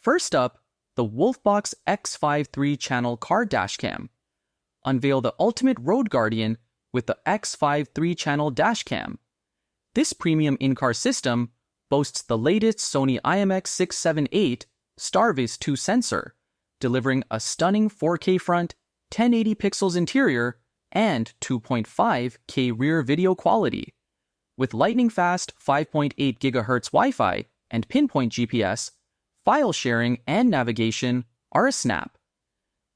First up, the Wolfbox X5 3-channel car dashcam. Unveil the ultimate road guardian with the X5 3-channel dashcam. This premium in-car system boasts the latest Sony IMX678 STARVIS 2 sensor, delivering a stunning 4K front, 1080 pixels interior, and 2.5K rear video quality. With lightning-fast 5.8 GHz Wi-Fi and pinpoint GPS, file sharing and navigation are a snap.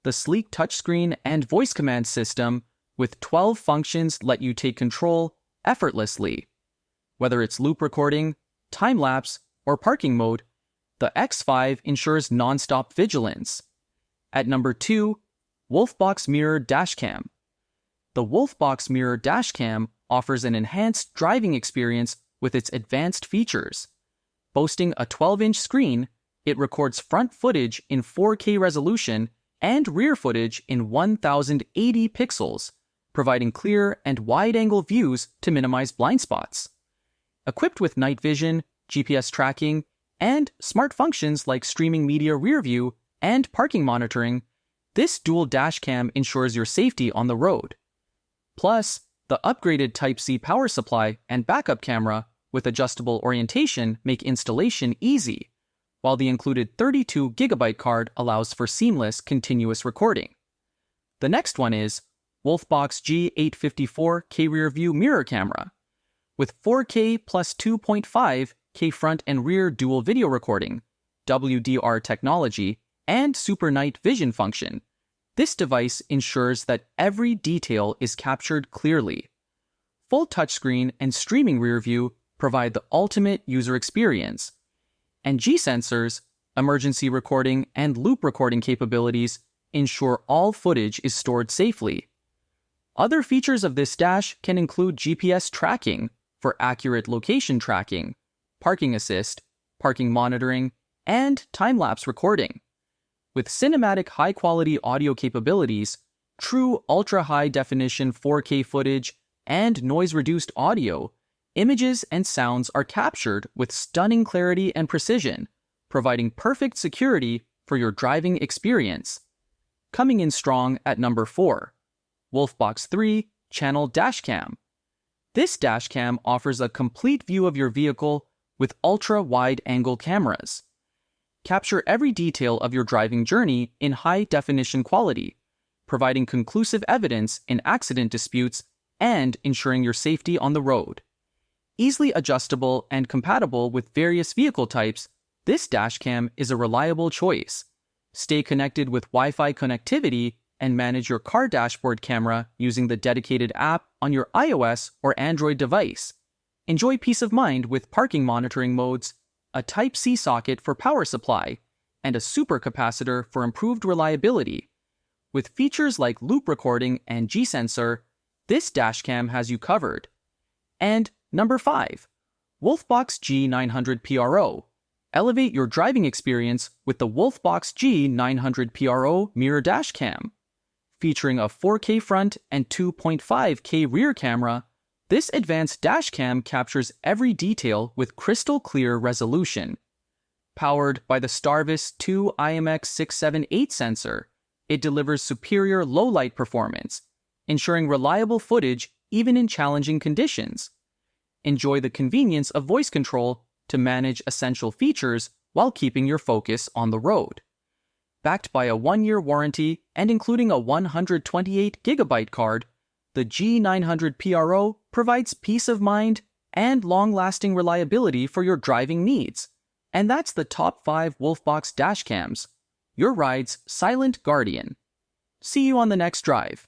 The sleek touchscreen and voice command system with 12 functions let you take control effortlessly. Whether it's loop recording, time-lapse, or parking mode, the X5 ensures non-stop vigilance. At number 2, Wolfbox Mirror Dashcam. The Wolfbox Mirror Dashcam offers an enhanced driving experience with its advanced features. Boasting a 12-inch screen, it records front footage in 4K resolution and rear footage in 1080 pixels, providing clear and wide-angle views to minimize blind spots. Equipped with night vision, GPS tracking, and smart functions like streaming media rear view and parking monitoring, this dual dashcam ensures your safety on the road. Plus, the upgraded Type-C power supply and backup camera with adjustable orientation make installation easy, while the included 32GB card allows for seamless continuous recording. The next one is Wolfbox G854K rear view mirror camera. With 4K plus 2.5K front and rear dual video recording, WDR technology, and super night vision function, this device ensures that every detail is captured clearly. Full touchscreen and streaming rear view provide the ultimate user experience. And G-sensors, emergency recording, and loop recording capabilities ensure all footage is stored safely. Other features of this dash can include GPS tracking for accurate location tracking, parking assist, parking monitoring, and time-lapse recording. With cinematic high-quality audio capabilities, true ultra-high-definition 4K footage, and noise-reduced audio, images and sounds are captured with stunning clarity and precision, providing perfect security for your driving experience. Coming in strong at number 4, Wolfbox 3-channel dashcam. This dashcam offers a complete view of your vehicle with ultra-wide-angle cameras. Capture every detail of your driving journey in high-definition quality, providing conclusive evidence in accident disputes and ensuring your safety on the road. Easily adjustable and compatible with various vehicle types, this dashcam is a reliable choice. Stay connected with Wi-Fi connectivity and manage your car dashboard camera using the dedicated app on your iOS or Android device. Enjoy peace of mind with parking monitoring modes, a Type-C socket for power supply, and a supercapacitor for improved reliability. With features like loop recording and G-sensor, this dashcam has you covered. And number 5, Wolfbox G900 PRO. Elevate your driving experience with the Wolfbox G900 PRO mirror dashcam. Featuring a 4K front and 2.5K rear camera, this advanced dashcam captures every detail with crystal clear resolution. Powered by the STARVIS 2 IMX678 sensor, it delivers superior low-light performance, ensuring reliable footage even in challenging conditions. Enjoy the convenience of voice control to manage essential features while keeping your focus on the road. Backed by a 1-year warranty and including a 128GB card, the G900 PRO provides peace of mind and long-lasting reliability for your driving needs. And that's the top 5 Wolfbox dashcams, your ride's silent guardian. See you on the next drive.